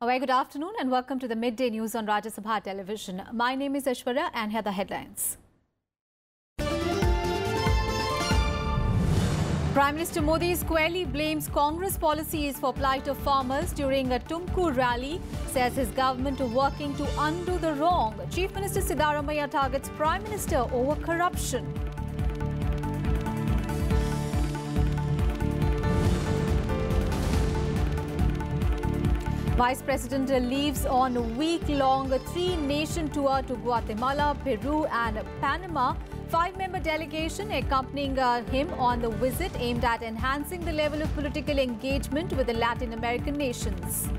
A very good afternoon and welcome to the midday news on Rajya Sabha television. My name is Aishwarya and here are the headlines. Prime Minister Modi squarely blames Congress policies for plight of farmers during a Tumkur rally, says his government working to undo the wrong. Chief Minister Siddaramaiah targets Prime Minister over corruption. Vice President leaves on a week-long three-nation tour to Guatemala, Peru and Panama. Five-member delegation accompanying him on the visit aimed at enhancing the level of political engagement with the Latin American nations.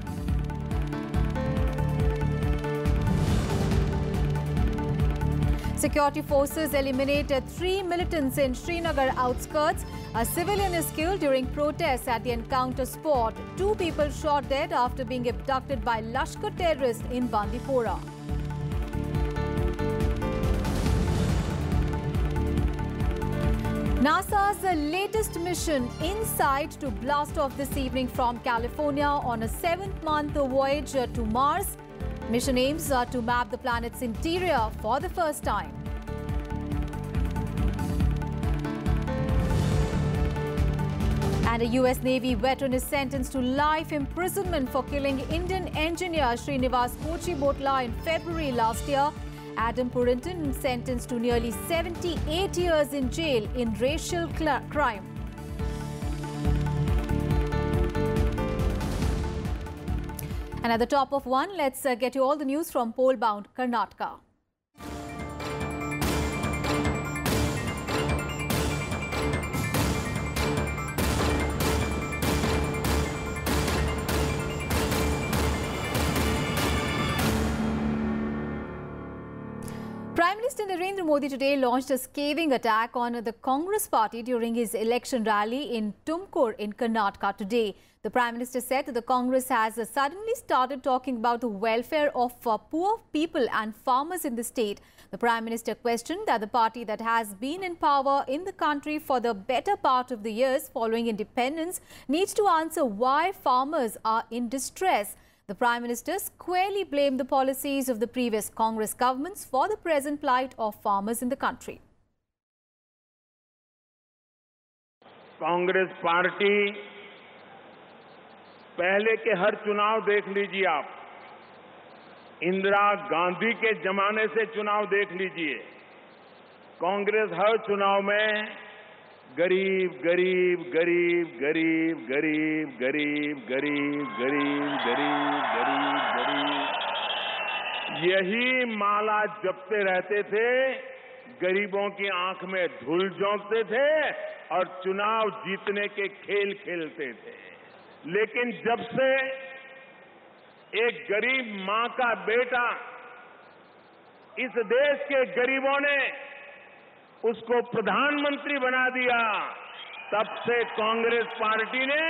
Security forces eliminate three militants in Srinagar outskirts. A civilian is killed during protests at the encounter spot. Two people shot dead after being abducted by Lashkar terrorists in Bandipora. NASA's latest mission InSight to blast off this evening from California on a 7th-month voyage to Mars. Mission aims to map the planet's interior for the first time. And a US Navy veteran is sentenced to life imprisonment for killing Indian engineer Srinivas Kochibotla in February last year. Adam Purinton sentenced to nearly 78 years in jail in racial crime. And at the top of one, let's get you all the news from poll-bound Karnataka. Prime Minister Narendra Modi today launched a scathing attack on the Congress party during his election rally in Tumkur in Karnataka today. The Prime Minister said that the Congress has suddenly started talking about the welfare of poor people and farmers in the state. The Prime Minister questioned that the party that has been in power in the country for the better part of the years following independence needs to answer why farmers are in distress. The Prime Minister squarely blamed the policies of the previous Congress governments for the present plight of farmers in the country. Congress party पहले के हर चुनाव देख लीजिए आप, इंदिरा गांधी के जमाने से चुनाव देख लीजिए, कांग्रेस हर चुनाव में गरीब गरीब गरीब गरीब गरीब गरीब गरीब गरीब गरीब गरीब गरीब यही माला जपते रहते थे, गरीबों की आंख में धूल झोंकते थे और चुनाव जीतने के खेल खेलते थे। लेकिन जब से एक गरीब मां का बेटा इस देश के गरीबों ने उसको प्रधानमंत्री बना दिया, तब से कांग्रेस पार्टी ने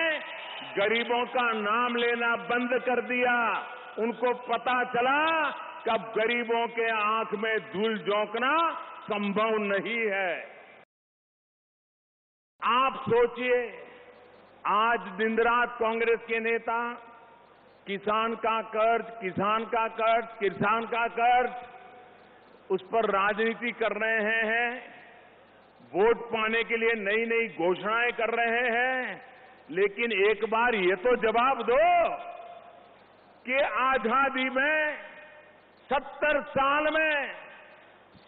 गरीबों का नाम लेना बंद कर दिया। उनको पता चला कि अब गरीबों के आंख में धूल झोंकना संभव नहीं है। आप सोचिए, आज दिन रात कांग्रेस के नेता किसान का कर्ज, किसान का कर्ज, किसान का कर्ज, उस पर राजनीति कर रहे हैं, वोट पाने के लिए नई नई घोषणाएं कर रहे हैं। लेकिन एक बार ये तो जवाब दो कि आजादी में 70 साल में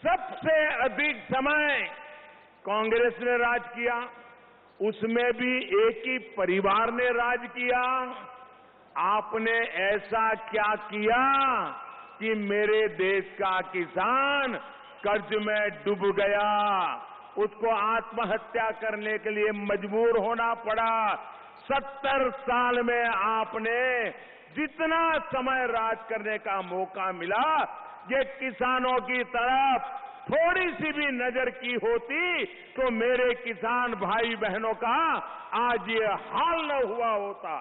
सबसे अधिक समय कांग्रेस ने राज किया, उसमें भी एक ही परिवार ने राज किया। आपने ऐसा क्या किया कि मेरे देश का किसान कर्ज में डूब गया, उसको आत्महत्या करने के लिए मजबूर होना पड़ा। 70 साल में आपने जितना समय राज करने का मौका मिला, ये किसानों की तरफ थोड़ी सी भी नजर की होती तो मेरे किसान भाई बहनों का आज ये हाल न हुआ होता।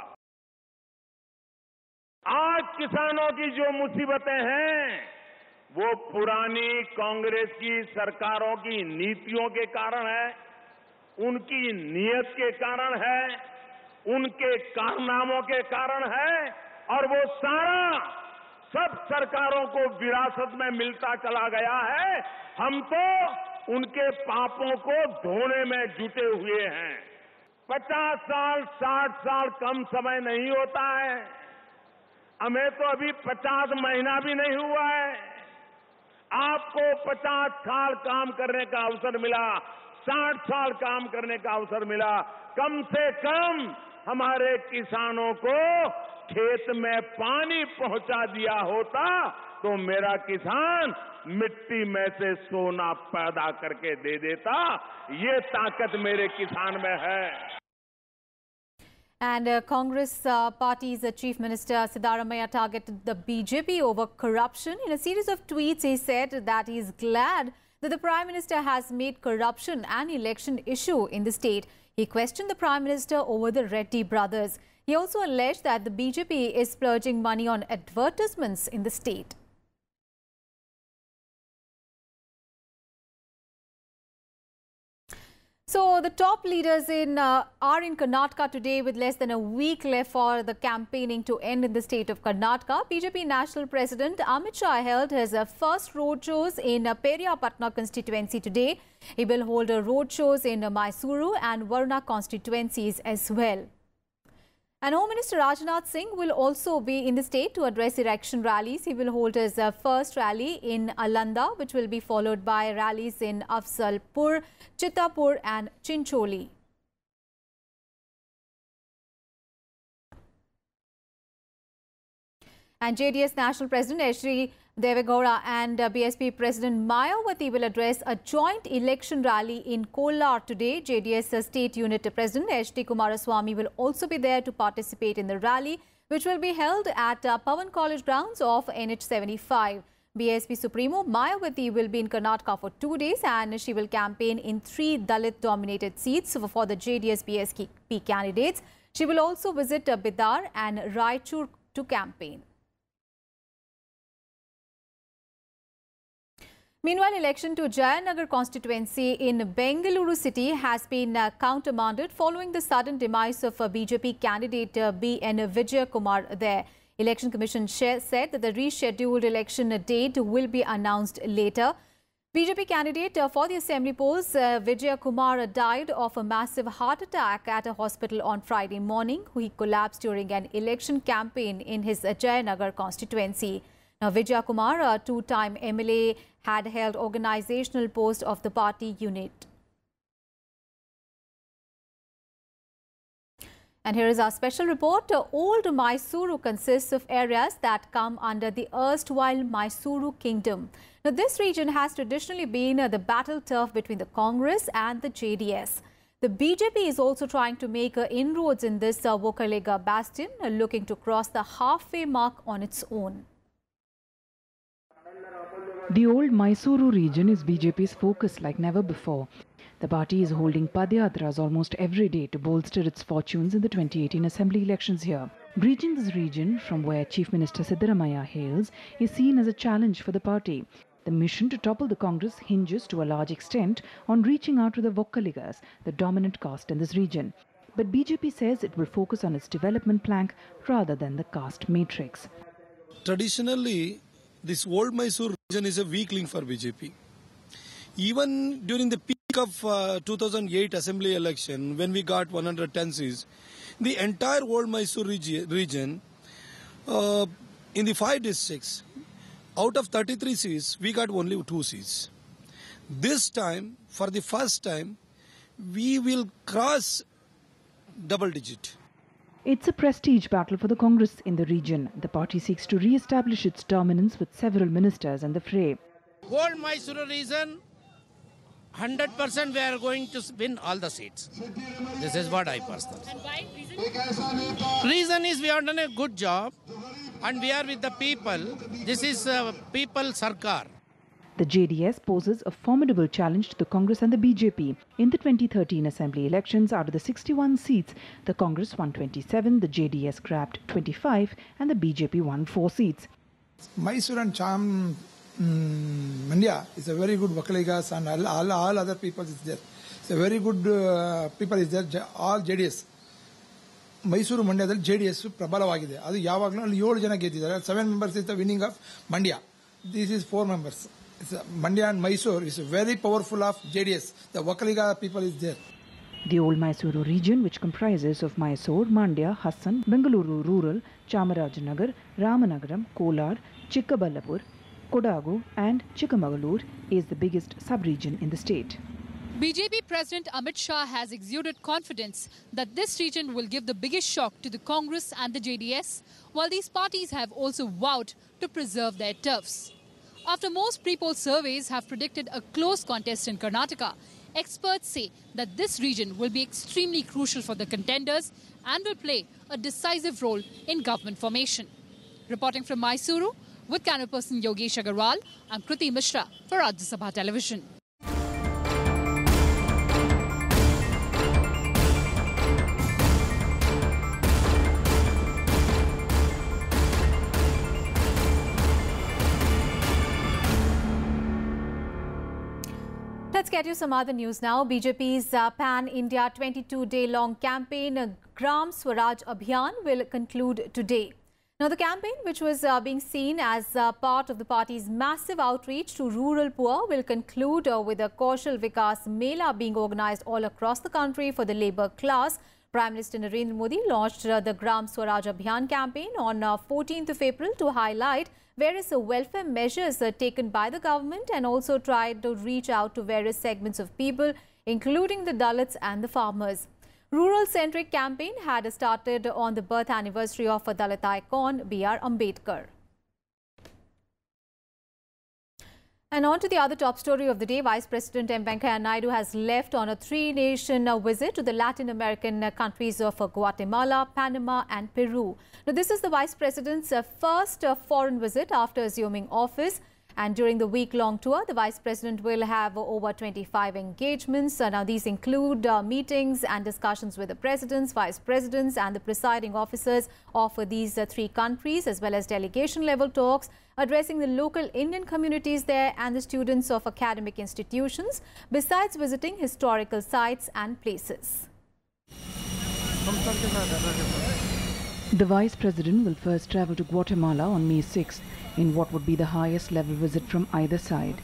आज किसानों की जो मुसीबतें हैं वो पुरानी कांग्रेस की सरकारों की नीतियों के कारण है, उनकी नीयत के कारण है, उनके कारनामों के कारण है और वो सारा सब सरकारों को विरासत में मिलता चला गया है। हम तो उनके पापों को धोने में जुटे हुए हैं। 50 साल 60 साल कम समय नहीं होता है। हमें तो अभी 50 महीना भी नहीं हुआ है। आपको 50 साल काम करने का अवसर मिला, 60 साल काम करने का अवसर मिला। कम से कम हमारे किसानों को खेत में पानी पहुंचा दिया होता तो मेरा किसान मिट्टी में से सोना पैदा करके दे देता। ये ताकत मेरे किसान में है। And Congress party's Chief Minister Siddaramaiah targeted the BJP over corruption. In a series of tweets, he said that he is glad that the Prime Minister has made corruption an election issue in the state. He questioned the Prime Minister over the Reddy brothers. He also alleged that the BJP is splurging money on advertisements in the state. So the top leaders are in Karnataka today with less than a week left for the campaigning to end in the state of Karnataka. BJP National President Amit Shah held his first roadshows in Periyapatna constituency today. He will hold roadshows in Mysuru and Varna constituencies as well. And Home Minister Rajnath Singh will also be in the state to address election rallies. He will hold his first rally in Alanda, which will be followed by rallies in Afzalpur, Chittapur and Chincholi. And JDS National President H.D. Devegowda and BSP President Mayawati will address a joint election rally in Kolar today. JDS State Unit President H.D. Kumaraswamy will also be there to participate in the rally, which will be held at Pawan College grounds of NH75. BSP Supremo Mayawati will be in Karnataka for 2 days and she will campaign in 3 Dalit-dominated seats for the JDS BSP candidates. She will also visit Bidar and Raichur to campaign. Meanwhile, election to Jayanagar constituency in Bengaluru city has been countermanded following the sudden demise of BJP candidate B.N. Vijayakumara there. Election Commission said that the rescheduled election date will be announced later. BJP candidate for the assembly polls, Vijayakumara, died of a massive heart attack at a hospital on Friday morning. He collapsed during an election campaign in his Jayanagar constituency. Now, Vijayakumara, a two-time MLA, had held organizational post of the party unit. And here is our special report. Old Mysuru consists of areas that come under the erstwhile Mysuru Kingdom. Now, this region has traditionally been the battle turf between the Congress and the JDS. The BJP is also trying to make inroads in this Vokalega bastion, looking to cross the halfway mark on its own. The old Mysuru region is BJP's focus like never before. The party is holding Padyatras almost every day to bolster its fortunes in the 2018 assembly elections here. Reaching this region, from where Chief Minister Siddaramaiah hails, is seen as a challenge for the party. The mission to topple the Congress hinges to a large extent on reaching out to the Vokkaligas, the dominant caste in this region. But BJP says it will focus on its development plank rather than the caste matrix. Traditionally, this old Mysore region is a weak link for BJP. Even during the peak of 2008 assembly election, when we got 110 seats, the entire old Mysore region, in the 5 districts, out of 33 seats, we got only 2 seats. This time, for the first time, we will cross double digit. It's a prestige battle for the Congress in the region. The party seeks to re-establish its dominance with several ministers in the fray. Old Mysuru region, 100% we are going to win all the seats. This is what I personally. And why? Reason? Reason is we have done a good job and we are with the people. This is people sarkar. The JDS poses a formidable challenge to the Congress and the BJP. In the 2013 assembly elections, out of the 61 seats, the Congress won 27, the JDS grabbed 25 and the BJP won 4 seats. Mysore and Mandya is a very good Vokkaligas and all other people is there. It's a very good people is there, all JDS. Mysuru ಮಂಡ್ಯದಲ್ಲಿ JDS ಪ್ರಬಲವಾಗಿದೆ. ಅದು ಯಾವಾಗಲೂ ಅಲ್ಲಿ 7 ಜನ ಗೆದ್ದಿದ್ದಾರೆ. 7 members is the winning of Mandya. This is 4 members. Mandya and Mysore is very powerful of JDS. The Vakaliga people is there. The old Mysuru region, which comprises of Mysore, Mandya, Hassan, Bengaluru Rural, Chamarajanagar, Ramanagaram, Kolar, Chikkaballapur, Kodagu and Chikamagalur, is the biggest sub-region in the state. BJP President Amit Shah has exuded confidence that this region will give the biggest shock to the Congress and the JDS, while these parties have also vowed to preserve their turfs. After most pre-poll surveys have predicted a close contest in Karnataka, experts say that this region will be extremely crucial for the contenders and will play a decisive role in government formation. Reporting from Mysuru, with camera person Yogesh Agarwal, I'm Kriti Mishra for Rajya Sabha Television. Let's get you some other news now. BJP's pan-India 22-day-long campaign, Gram Swaraj Abhiyaan, will conclude today. Now, the campaign, which was being seen as part of the party's massive outreach to rural poor, will conclude with a Kaushal Vikas Mela being organized all across the country for the labour class. Prime Minister Narendra Modi launched the Gram Swaraj Abhiyaan campaign on 14th of April to highlight various welfare measures taken by the government and also tried to reach out to various segments of people, including the Dalits and the farmers. Rural-centric campaign had started on the birth anniversary of Dalit icon B.R. Ambedkar. And on to the other top story of the day. Vice President M. Venkaiah Naidu has left on a 3-nation visit to the Latin American countries of Guatemala, Panama and Peru. Now, this is the Vice President's first foreign visit after assuming office. And during the week-long tour, the Vice President will have over 25 engagements. Now, these include meetings and discussions with the Presidents, Vice Presidents and the presiding officers of these 3 countries, as well as delegation-level talks, addressing the local Indian communities there and the students of academic institutions, besides visiting historical sites and places. The Vice President will first travel to Guatemala on May 6th in what would be the highest level visit from either side.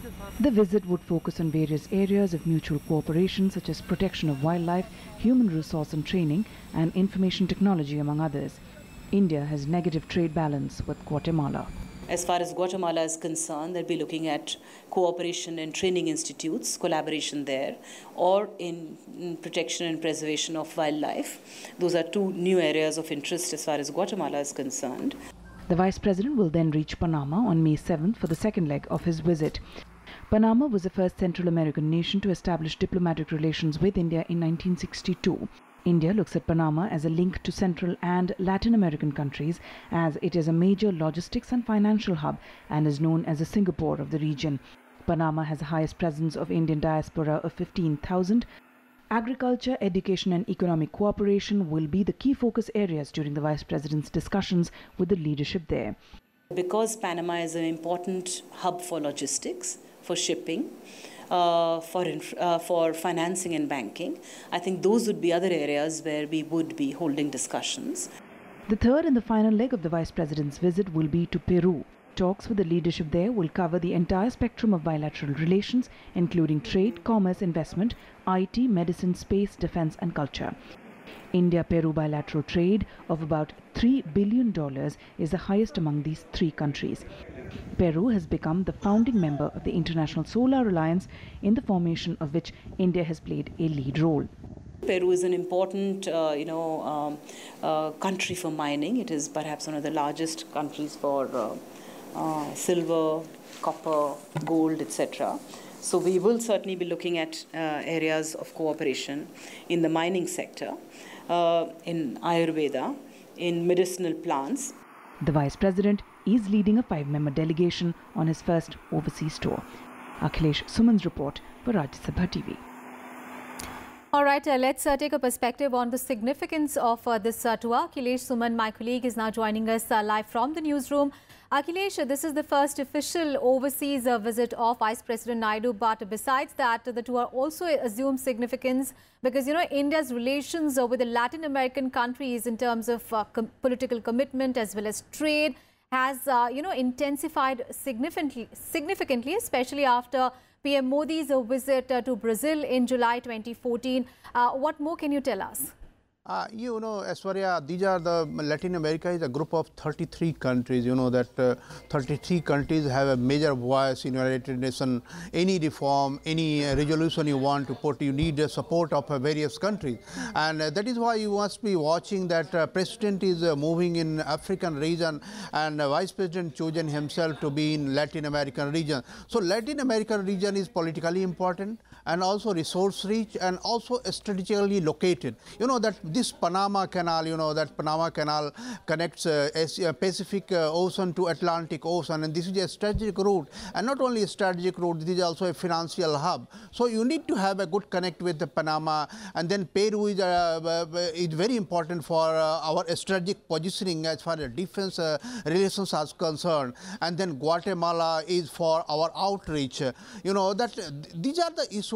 The visit would focus on various areas of mutual cooperation such as protection of wildlife, human resource and training and information technology among others. India has negative trade balance with Guatemala. As far as Guatemala is concerned, they'll be looking at cooperation in training institutes, collaboration there, or in protection and preservation of wildlife. Those are 2 new areas of interest as far as Guatemala is concerned. The Vice President will then reach Panama on May 7th for the second leg of his visit. Panama was the first Central American nation to establish diplomatic relations with India in 1962. India looks at Panama as a link to Central and Latin American countries, as it is a major logistics and financial hub and is known as the Singapore of the region. Panama has the highest presence of Indian diaspora of 15,000. Agriculture, education and economic cooperation will be the key focus areas during the Vice President's discussions with the leadership there. Because Panama is an important hub for logistics, for shipping, for financing and banking, I think those would be other areas where we would be holding discussions. The third and the final leg of the Vice President's visit will be to Peru. Talks with the leadership there will cover the entire spectrum of bilateral relations, including trade, commerce, investment, IT, medicine, space, defense and culture. India-Peru bilateral trade of about $3 billion is the highest among these 3 countries. Peru has become the founding member of the International Solar Alliance, in the formation of which India has played a lead role. Peru is an important, country for mining. It is perhaps one of the largest countries for silver, copper, gold, etc. So we will certainly be looking at areas of cooperation in the mining sector, in Ayurveda, in medicinal plants. The Vice President is leading a 5-member delegation on his first overseas tour. Akhilesh Suman's report for Rajya Sabha TV. All right, let's take a perspective on the significance of this tour. Akhilesh Suman, my colleague, is now joining us live from the newsroom. Akhilesh, this is the first official overseas visit of Vice President Naidu, but besides that, the tour also assumes significance because, India's relations with the Latin American countries in terms of political commitment as well as trade has, intensified significantly, especially after PM Modi's visit to Brazil in July 2014. What more can you tell us? Aishwarya, these are the Latin America is a group of 33 countries. You know that 33 countries have a major voice in United Nations. Any reform, any resolution you want to put, you need the support of various countries. And that is why you must be watching that President is moving in African region and Vice President chosen himself to be in Latin American region. So Latin American region is politically important and also resource rich and also strategically located. You know that this Panama Canal, that Panama Canal connects Pacific Ocean to Atlantic Ocean, and this is a strategic route, and not only a strategic route, this is also a financial hub. So you need to have a good connect with the Panama, and then Peru is very important for our strategic positioning as far as defense relations are concerned, and then Guatemala is for our outreach. That these are the issues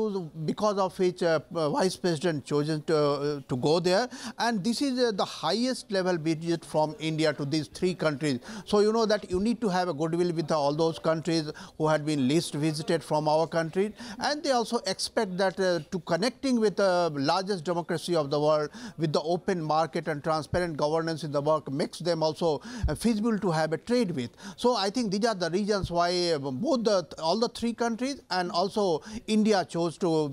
because of which Vice President chosen to go there, and this is the highest level visit from India to these three countries. So you know that you need to have a goodwill with all those countries who had been least visited from our country, and they also expect that to connecting with the largest democracy of the world, with the open market and transparent governance in the work, makes them also feasible to have a trade with. So I think these are the reasons why all the three countries and also India chose to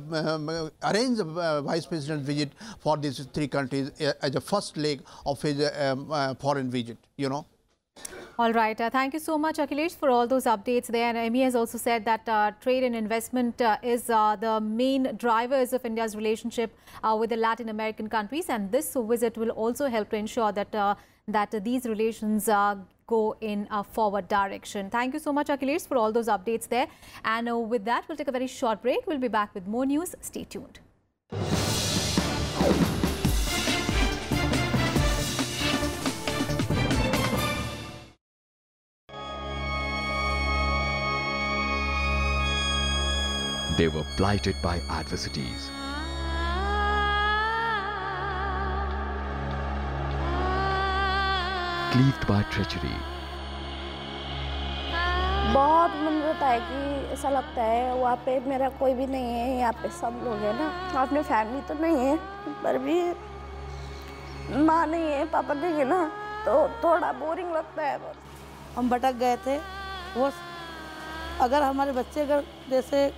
arrange a Vice President's visit for these three countries as a first leg of his foreign visit, All right. Thank you so much, Akhilesh, for all those updates there. And MEA has also said that trade and investment is the main drivers of India's relationship with the Latin American countries. And this visit will also help to ensure that these relations go in a forward direction. Thank you so much, Akhilesh, for all those updates there. And with that, we'll take a very short break. We'll be back with more news. Stay tuned. They were blighted by adversities. Cleaved by treachery. बहुत मन होता है कि ऐसा लगता है वहाँ पे मेरा कोई भी नहीं है, यहाँ पे सब लोग हैं ना, अपने फैमिली तो नहीं है, पर भी माँ नहीं है, पापा नहीं है ना, तो थोड़ा बोरिंग लगता है बहुत। हम भटक गए थे, वो अगर हमारे बच्चे अगर जैसे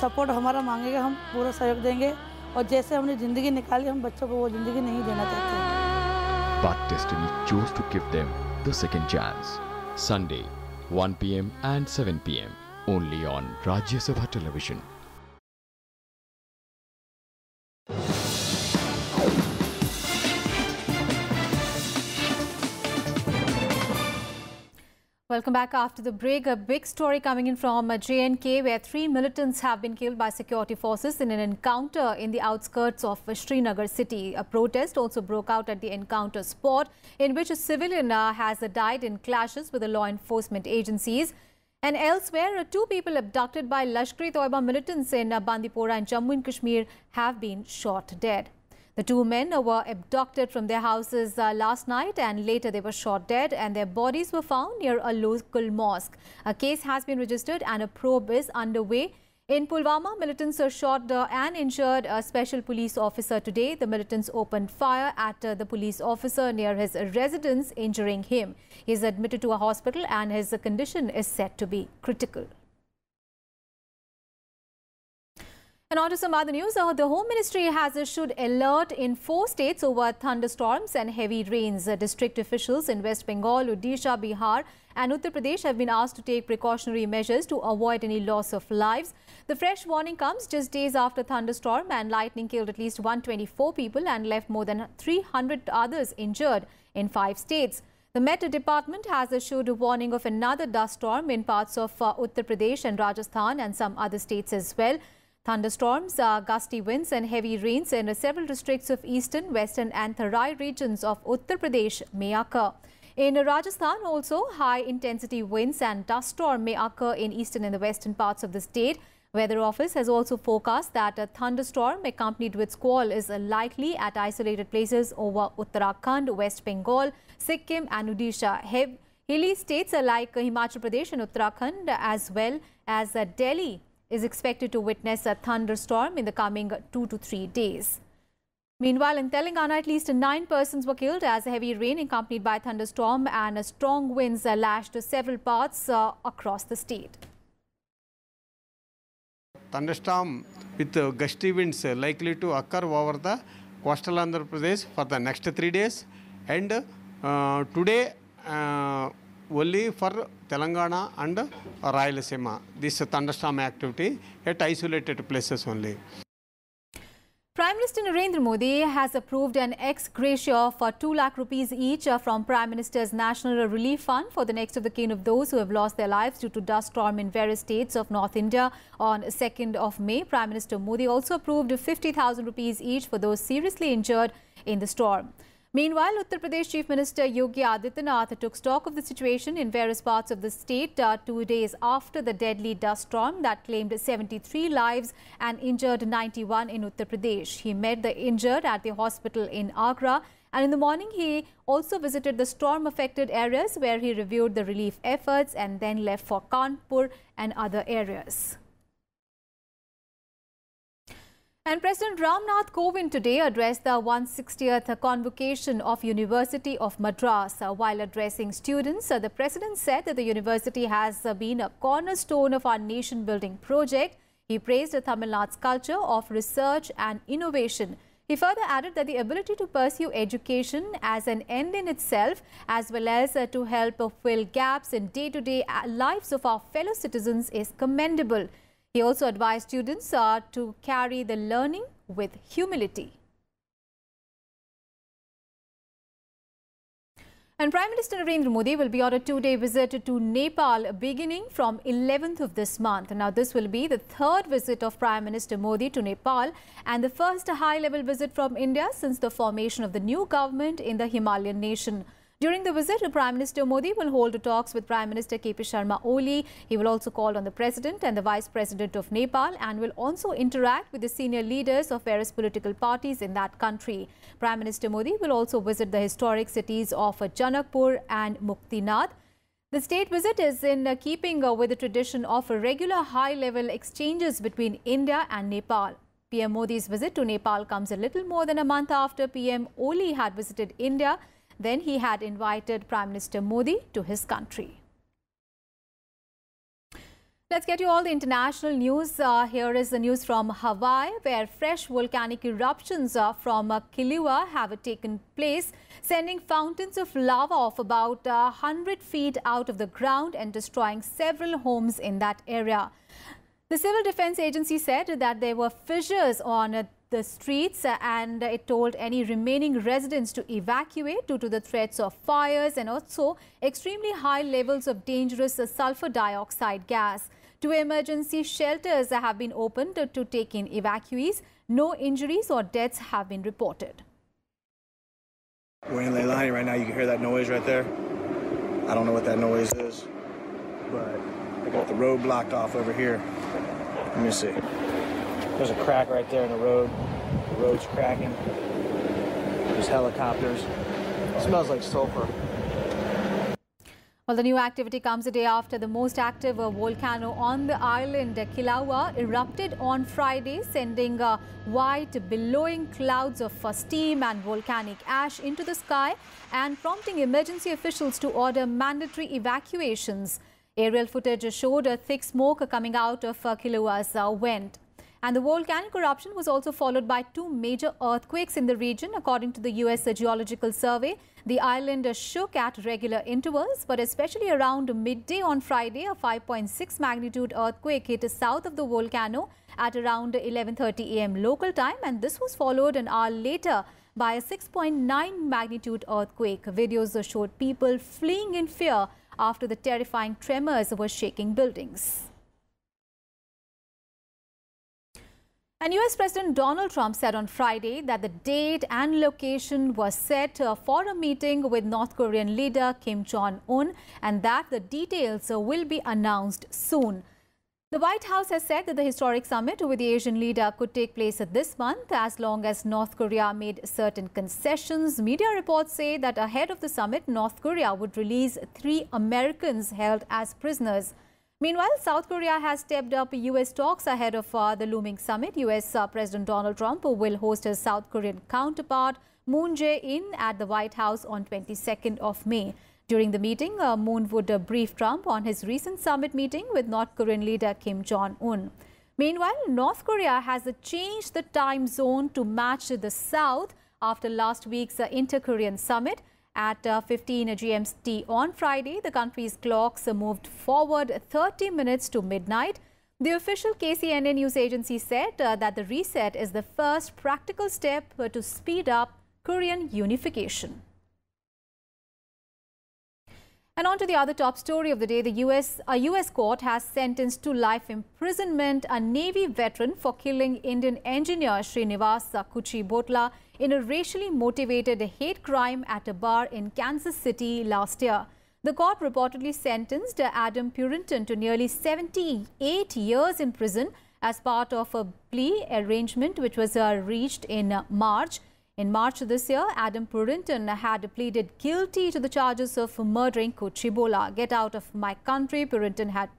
सपोर्ट हमारा मांगेगा, हम पूरा सहयोग देंगे, और जैसे हमने ज़िंदगी निकाली, हम बच्चों को वो ज़िंदगी नहीं देना चाहते। But destiny chose to give them the second chance. Sunday, 1 p.m. and 7 p.m. only on Rajya Sabha television. Welcome back after the break. A big story coming in from J&K, where 3 militants have been killed by security forces in an encounter in the outskirts of Srinagar city. A protest also broke out at the encounter spot, in which a civilian has died in clashes with the law enforcement agencies. And elsewhere, 2 people abducted by Lashkar-e-Toiba militants in Bandipora and Jammu and Kashmir have been shot dead. The 2 men were abducted from their houses last night, and later they were shot dead, and their bodies were found near a local mosque. A case has been registered and a probe is underway. In Pulwama, militants shot and injured a special police officer today. The militants opened fire at the police officer near his residence, injuring him. He is admitted to a hospital and his condition is said to be critical. And on to some other news. The Home Ministry has issued alert in 4 states over thunderstorms and heavy rains. District officials in West Bengal, Odisha, Bihar and Uttar Pradesh have been asked to take precautionary measures to avoid any loss of lives. The fresh warning comes just days after thunderstorm and lightning killed at least 124 people and left more than 300 others injured in 5 states. The Met Department has issued a warning of another dust storm in parts of Uttar Pradesh and Rajasthan and some other states as well. Thunderstorms, gusty winds and heavy rains in several districts of eastern, western and Tarai regions of Uttar Pradesh may occur. In Rajasthan also, high-intensity winds and dust storm may occur in eastern and the western parts of the state. Weather Office has also forecast that a thunderstorm accompanied with squall is likely at isolated places over Uttarakhand, West Bengal, Sikkim and Odisha. Hilly states like Himachal Pradesh and Uttarakhand as well as Delhi is expected to witness a thunderstorm in the coming 2 to 3 days. Meanwhile, in Telangana, at least 9 persons were killed as heavy rain accompanied by thunderstorm and strong winds lashed several parts across the state. Thunderstorm with gusty winds likely to occur over the coastal Andhra Pradesh for the next 3 days, and today only for Telangana and Rayalaseema. This thunderstorm activity at isolated places only. Prime Minister Narendra Modi has approved an ex gratia for 2 lakh rupees each from Prime Minister's National Relief Fund for the next of the kin of those who have lost their lives due to dust storm in various states of North India on 2nd of May. Prime Minister Modi also approved 50,000 rupees each for those seriously injured in the storm. Meanwhile, Uttar Pradesh Chief Minister Yogi Adityanath took stock of the situation in various parts of the state 2 days after the deadly dust storm that claimed 73 lives and injured 91 in Uttar Pradesh. He met the injured at the hospital in Agra, and in the morning he also visited the storm-affected areas where he reviewed the relief efforts and then left for Kanpur and other areas. And President Ramnath Kovind today addressed the 160th convocation of University of Madras. While addressing students, the President said that the university has been a cornerstone of our nation-building project. He praised Tamil Nadu's culture of research and innovation. He further added that the ability to pursue education as an end in itself, as well as to help fill gaps in day-to-day lives of our fellow citizens, is commendable. He also advised students to carry the learning with humility. And Prime Minister Narendra Modi will be on a 2-day visit to Nepal beginning from 11th of this month. Now, this will be the 3rd visit of Prime Minister Modi to Nepal and the first high-level visit from India since the formation of the new government in the Himalayan nation. During the visit, Prime Minister Modi will hold talks with Prime Minister KP Sharma Oli. He will also call on the President and the Vice President of Nepal and will also interact with the senior leaders of various political parties in that country. Prime Minister Modi will also visit the historic cities of Janakpur and Muktinath. The state visit is in keeping with the tradition of regular high-level exchanges between India and Nepal. PM Modi's visit to Nepal comes a little more than a month after PM Oli had visited India. Then he had invited Prime Minister Modi to his country. Let's get you all the international news. Here is the news from Hawaii, where fresh volcanic eruptions from Kilauea have taken place, sending fountains of lava of about 100 feet out of the ground and destroying several homes in that area. The Civil Defense Agency said that there were fissures on the streets and it told any remaining residents to evacuate due to the threats of fires and also extremely high levels of dangerous sulfur dioxide gas. 2 emergency shelters have been opened to take in evacuees. No injuries or deaths have been reported. We're in Leilani right now. You can hear that noise right there. I don't know what that noise is, but I got the road blocked off over here. Let me see. There's a crack right there in the road. The road's cracking. There's helicopters. It smells like sulfur. Well, the new activity comes a day after the most active volcano on the island, Kilauea, erupted on Friday, sending white billowing clouds of steam and volcanic ash into the sky and prompting emergency officials to order mandatory evacuations. Aerial footage showed a thick smoke coming out of Kilauea's vent. And the volcanic eruption was also followed by 2 major earthquakes in the region. According to the U.S. Geological Survey, the island shook at regular intervals, but especially around midday on Friday, a 5.6 magnitude earthquake hit south of the volcano at around 11:30 a.m. local time, and this was followed an hour later by a 6.9 magnitude earthquake. Videos showed people fleeing in fear after the terrifying tremors were shaking buildings. And US President Donald Trump said on Friday that the date and location was set for a meeting with North Korean leader Kim Jongun and that the details will be announced soon. The White House has said that the historic summit with the Asian leader could take place this month as long as North Korea made certain concessions. Media reports say that ahead of the summit, North Korea would release 3 Americans held as prisoners. Meanwhile, South Korea has stepped up US talks ahead of the looming summit. US President Donald Trump will host his South Korean counterpart Moon Jae-in at the White House on 22nd of May. During the meeting, Moon would brief Trump on his recent summit meeting with North Korean leader Kim Jong-un. Meanwhile, North Korea has changed the time zone to match the South after last week's Inter-Korean summit. At 15 GMT on Friday, the country's clocks moved forward 30 minutes to midnight. The official KCNA news agency said that the reset is the first practical step to speed up Korean unification. And on to the other top story of the day. A US court has sentenced to life imprisonment a Navy veteran for killing Indian engineer Srinivas Kuchibhotla in a racially motivated hate crime at a bar in Kansas City last year. The court reportedly sentenced Adam Purinton to nearly 78 years in prison as part of a plea arrangement which was reached in March. In March this year, Adam Purinton had pleaded guilty to the charges of murdering Kuchibhotla. "Get out of my country," Purinton had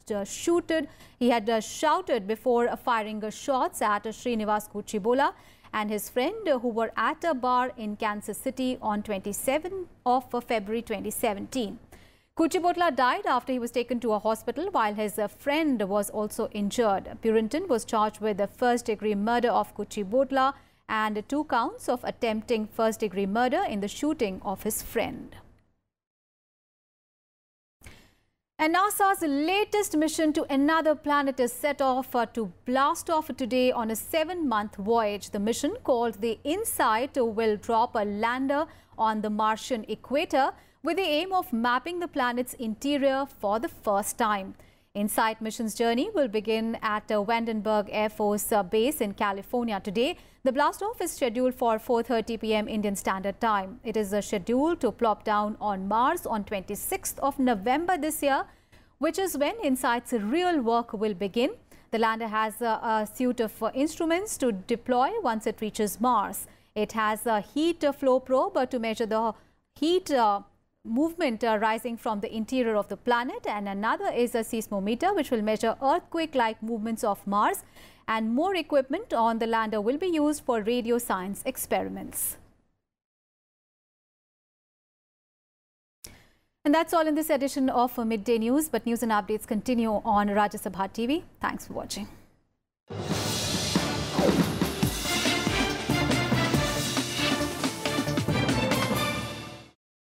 shouted before firing shots at Srinivas Kuchibhotla and his friend who were at a bar in Kansas City on 27 of February 2017. Kuchibhotla died after he was taken to a hospital while his friend was also injured. Purinton was charged with the first-degree murder of Kuchibhotla and 2 counts of attempting first-degree murder in the shooting of his friend. And NASA's latest mission to another planet is set off to blast off today on a 7-month voyage. The mission, called the InSight, will drop a lander on the Martian equator with the aim of mapping the planet's interior for the first time. InSight mission's journey will begin at Vandenberg Air Force Base in California today. The blast-off is scheduled for 4:30 p.m. Indian Standard Time. It is scheduled to plop down on Mars on 26th of November this year, which is when InSight's real work will begin. The lander has a suite of instruments to deploy once it reaches Mars. It has a heat flow probe to measure the heat movement rising from the interior of the planet, and another is a seismometer which will measure earthquake-like movements of Mars, and more equipment on the lander will be used for radio science experiments. And that's all in this edition of Midday News, but news and updates continue on Rajya Sabha TV. Thanks for watching.